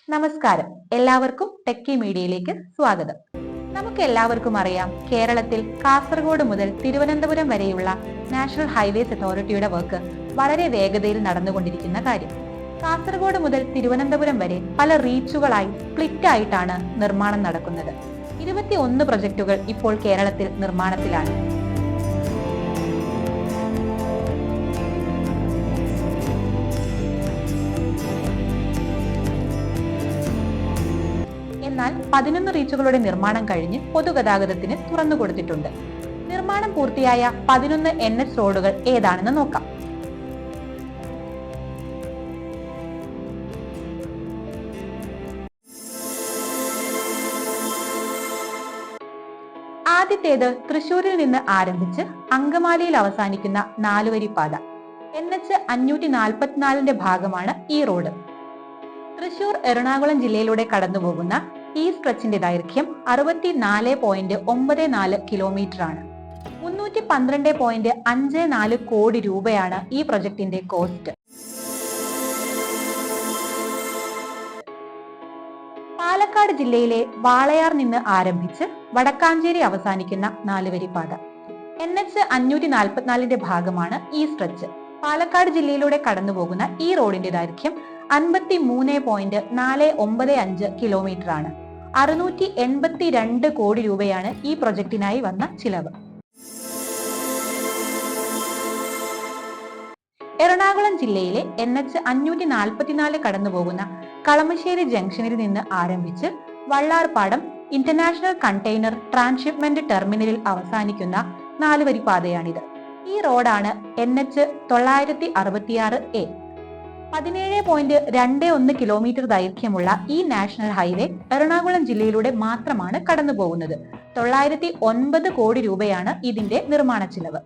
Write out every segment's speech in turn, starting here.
നമസ്കാരം, എല്ലാവർക്കും ടെക്കി മീഡിയയിലേക്ക് സ്വാഗതം. നമുക്ക് എല്ലാവർക്കും അറിയാം, കേരളത്തിൽ കാസർഗോഡ് മുതൽ തിരുവനന്തപുരം വരെയുള്ള നാഷണൽ ഹൈവേസ് അതോറിറ്റിയുടെ വർക്ക് വളരെ വേഗതയിൽ നടന്നുകൊണ്ടിരിക്കുന്ന കാര്യം. കാസർഗോഡ് മുതൽ തിരുവനന്തപുരം വരെ പല റീച്ചുകളായി സ്പ്ലിറ്റ് ആയിട്ടാണ് നിർമ്മാണം നടക്കുന്നത്. 21 പ്രൊജക്ടുകൾ ഇപ്പോൾ കേരളത്തിൽ നിർമ്മാണത്തിലാണ്. എന്നാൽ 11 റീച്ചുകളുടെ നിർമ്മാണം കഴിഞ്ഞ് പൊതുഗതാഗതത്തിന് തുറന്നു കൊടുത്തിട്ടുണ്ട്. നിർമ്മാണം പൂർത്തിയായ 11 NH റോഡുകൾ ഏതാണെന്ന് നോക്കാം. ആദ്യത്തേത് തൃശൂരിൽ നിന്ന് ആരംഭിച്ച് അങ്കമാലിയിൽ അവസാനിക്കുന്ന 4-വരി പാത. NH 544ന്റെ ഭാഗമാണ് ഈ റോഡ്. തൃശൂർ എറണാകുളം ജില്ലയിലൂടെ കടന്നുപോകുന്ന ഈ സ്ട്രെച്ചിന്റെ ദൈർഘ്യം 64.94 കിലോമീറ്റർ ആണ്. 312.54 കോടി രൂപയാണ് ഈ പ്രൊജക്ടിന്റെ കോസ്റ്റ്. പാലക്കാട് ജില്ലയിലെ വാളയാർ നിന്ന് ആരംഭിച്ച് വടക്കാഞ്ചേരി അവസാനിക്കുന്ന 4-വരി പാത. NH 544ന്റെ ഭാഗമാണ് ഈ സ്ട്രെച്ച്. പാലക്കാട് ജില്ലയിലൂടെ കടന്നുപോകുന്ന ഈ റോഡിന്റെ ദൈർഘ്യം 53.495 കിലോമീറ്റർ ആണ്. 682 കോടി രൂപയാണ് ഈ പ്രൊജക്ടിനായി വന്ന ചിലവ്. എറണാകുളം ജില്ലയിലെ NH 544 കടന്നുപോകുന്ന കളമശ്ശേരി ജംഗ്ഷനിൽ നിന്ന് ആരംഭിച്ച് വള്ളാർപാടം ഇന്റർനാഷണൽ കണ്ടെയ്നർ ട്രാൻസ്ഷിപ്മെന്റ് ടെർമിനലിൽ അവസാനിക്കുന്ന 4-വരി പാതയാണിത്. ഈ റോഡാണ് NH 966A. 17.21 കിലോമീറ്റർ ദൈർഘ്യമുള്ള ഈ നാഷണൽ ഹൈവേ എറണാകുളം ജില്ലയിലൂടെ മാത്രമാണ് കടന്നു പോകുന്നത്. 909 കോടി രൂപയാണ് ഇതിന്റെ നിർമ്മാണ ചിലവ്.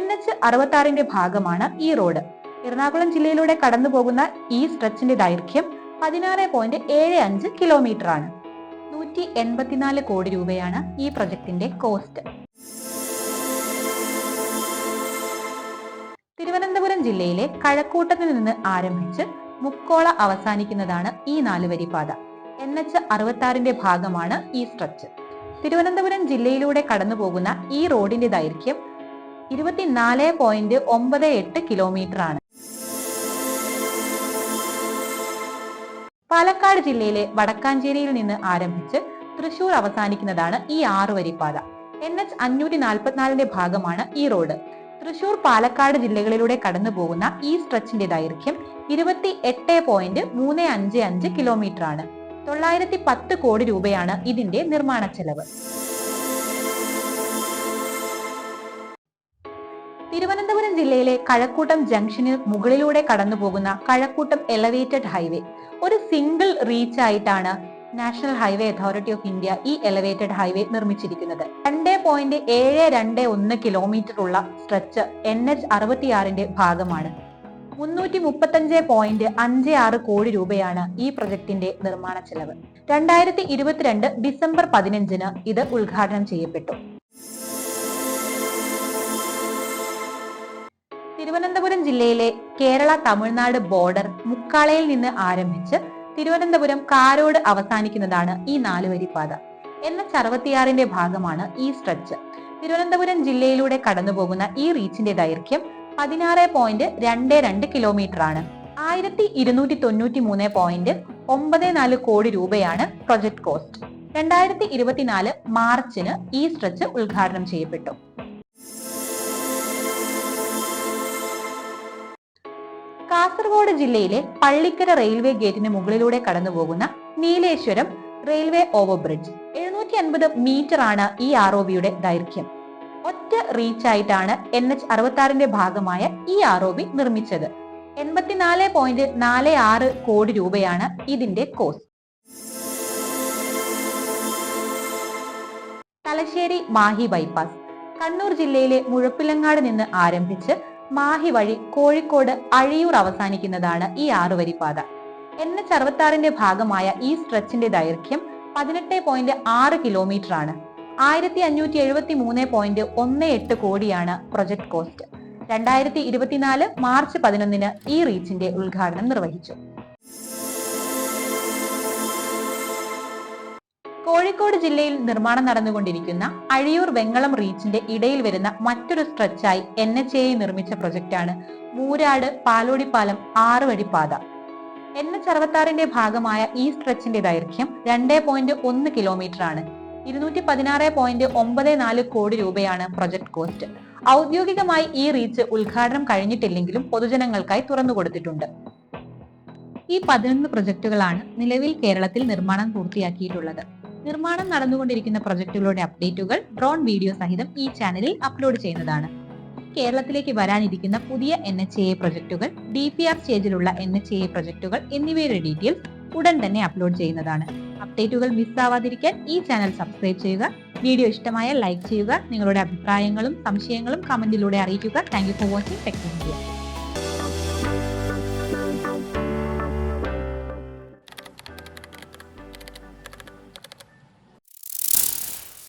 NH 66ന്റെ ഭാഗമാണ് ഈ റോഡ്. എറണാകുളം ജില്ലയിലൂടെ കടന്നു പോകുന്ന ഈ സ്ട്രെച്ചിന്റെ ദൈർഘ്യം 16.75 കിലോമീറ്റർ ആണ്. 184 കോടി രൂപയാണ് ഈ പ്രൊജക്ടിന്റെ കോസ്റ്റ്. തിരുവനന്തപുരം ജില്ലയിലെ കഴക്കൂട്ടത്ത് നിന്ന് ആരംഭിച്ച് മുക്കോള അവസാനിക്കുന്നതാണ് ഈ 4-വരി പാത. NH 66ന്റെ ഭാഗമാണ് ഈ സ്ട്രെച്ച്. തിരുവനന്തപുരം ജില്ലയിലൂടെ കടന്നു പോകുന്ന ഈ റോഡിന്റെ ദൈർഘ്യം 24.98 കിലോമീറ്റർ ആണ്. പാലക്കാട് ജില്ലയിലെ വടക്കാഞ്ചേരിയിൽ നിന്ന് ആരംഭിച്ച് തൃശൂർ അവസാനിക്കുന്നതാണ് ഈ 6-വരി പാത. NH 544ന്റെ ഭാഗമാണ് ഈ റോഡ്. തൃശൂർ പാലക്കാട് ജില്ലകളിലൂടെ കടന്നു പോകുന്ന ഈ സ്ട്രെച്ചിന്റെ ദൈർഘ്യം 28.355 കിലോമീറ്റർ ആണ്. 910 കോടി രൂപയാണ് ഇതിന്റെ നിർമ്മാണ ചെലവ്. തിരുവനന്തപുരം ജില്ലയിലെ കഴക്കൂട്ടം ജംഗ്ഷന് മുകളിലൂടെ കടന്നു പോകുന്ന കഴക്കൂട്ടം എലവേറ്റഡ് ഹൈവേ ഒരു സിംഗിൾ റീച്ച് ആയിട്ടാണ് national highway authority of India ഈ എലവേറ്റഡ് ഹൈവേ നിർമ്മിച്ചിരിക്കുന്നത്. 2.721 കിലോമീറ്റർ ഉള്ള സ്ട്രെച്ച് NH 66ന്റെ ഭാഗമാണ്. 335.56 കോടി രൂപയാണ് ഈ പ്രൊജക്ടിന്റെ നിർമ്മാണ ചെലവ്. 2022 ഡിസംബർ 15 ഇത് ഉദ്ഘാടനം ചെയ്യപ്പെട്ടു. തിരുവനന്തപുരം ജില്ലയിലെ കേരള തമിഴ്നാട് ബോർഡർ മുക്കാളയിൽ നിന്ന് ആരംഭിച്ച് തിരുവനന്തപുരം കാരോട് അവസാനിക്കുന്നതാണ് ഈ 4-വരി പാത. NH 66ന്റെ ഭാഗമാണ് ഈ സ്ട്രെച്ച്. തിരുവനന്തപുരം ജില്ലയിലൂടെ കടന്നുപോകുന്ന ഈ റീച്ചിന്റെ ദൈർഘ്യം 16.22 കിലോമീറ്റർ ആണ്. 1293.94 കോടി രൂപയാണ് പ്രൊജക്ട് കോസ്റ്റ്. 2024 മാർച്ചിന് ഈ സ്ട്രെച്ച് ഉദ്ഘാടനം ചെയ്യപ്പെട്ടു. കാസർഗോഡ് ജില്ലയിലെ പള്ളിക്കര റെയിൽവേ ഗേറ്റിന് മുകളിലൂടെ കടന്നുപോകുന്ന നീലേശ്വരം റെയിൽവേ ഓവർബ്രിഡ്ജ് 750 മീറ്റർ ആണ് ഈ ROBയുടെ ദൈർഘ്യം. ഒറ്റ റീച്ച് ആയിട്ടാണ് NH 66ന്റെ ഭാഗമായ ഈ ROB നിർമ്മിച്ചത്. 84.46 കോടി രൂപയാണ് ഇതിന്റെ കോസ്റ്റ്. തലശ്ശേരി മാഹി ബൈപ്പാസ് കണ്ണൂർ ജില്ലയിലെ മുഴപ്പിലങ്ങാട് നിന്ന് ആരംഭിച്ച് മാഹി വഴി കോഴിക്കോട് അഴിയൂർ അവസാനിക്കുന്നതാണ് ഈ 6-വരി പാത. NH 66ന്റെ ഭാഗമായ ഈ സ്ട്രെച്ചിന്റെ ദൈർഘ്യം 18.6 കിലോമീറ്റർ ആണ്. 1573.18 കോടിയാണ് പ്രൊജക്ട് കോസ്റ്റ്. 2024 മാർച്ച് 11 ഈ റീച്ചിന്റെ ഉദ്ഘാടനം നിർവഹിച്ചു. കോഴിക്കോട് ജില്ലയിൽ നിർമ്മാണം നടന്നുകൊണ്ടിരിക്കുന്ന അഴിയൂർ വെങ്ങളം റീച്ചിന്റെ ഇടയിൽ വരുന്ന മറ്റൊരു സ്ട്രെച്ചായി NHAI നിർമ്മിച്ച പ്രൊജക്റ്റാണ് മൂരാട് പാലോടിപ്പാലം 6 വഴിപ്പാത. NH66ന്റെ ഭാഗമായ ഈ സ്ട്രെച്ചിന്റെ ദൈർഘ്യം 2.1 കിലോമീറ്റർ ആണ്. 216.94 കോടി രൂപയാണ് പ്രൊജക്ട് കോസ്റ്റ്. ഔദ്യോഗികമായി ഈ റീച്ച് ഉദ്ഘാടനം കഴിഞ്ഞിട്ടില്ലെങ്കിലും പൊതുജനങ്ങൾക്കായി തുറന്നുകൊടുത്തിട്ടുണ്ട്. ഈ 11 പ്രൊജക്ടുകളാണ് നിലവിൽ കേരളത്തിൽ നിർമ്മാണം പൂർത്തിയാക്കിയിട്ടുള്ളത്. നിർമ്മാണം നടന്നുകൊണ്ടിരിക്കുന്ന പ്രൊജക്ടുകളുടെ അപ്ഡേറ്റുകൾ ഡ്രോൺ വീഡിയോ സഹിതം ഈ ചാനലിൽ അപ്ലോഡ് ചെയ്യുന്നതാണ്. കേരളത്തിലേക്ക് വരാനിരിക്കുന്ന പുതിയ NHAI പ്രൊജക്ടുകൾ, DPR സ്റ്റേജിലുള്ള NHAI പ്രൊജക്ടുകൾ എന്നിവയുടെ ഡീറ്റെയിൽസ് ഉടൻ തന്നെ അപ്ലോഡ് ചെയ്യുന്നതാണ്. അപ്ഡേറ്റുകൾ മിസ്സാവാതിരിക്കാൻ ഈ ചാനൽ സബ്സ്ക്രൈബ് ചെയ്യുക. വീഡിയോ ഇഷ്ടമായാൽ ലൈക്ക് ചെയ്യുക. നിങ്ങളുടെ അഭിപ്രായങ്ങളും സംശയങ്ങളും കമന്റിലൂടെ അറിയിക്കുക. Thank you for watching tech media.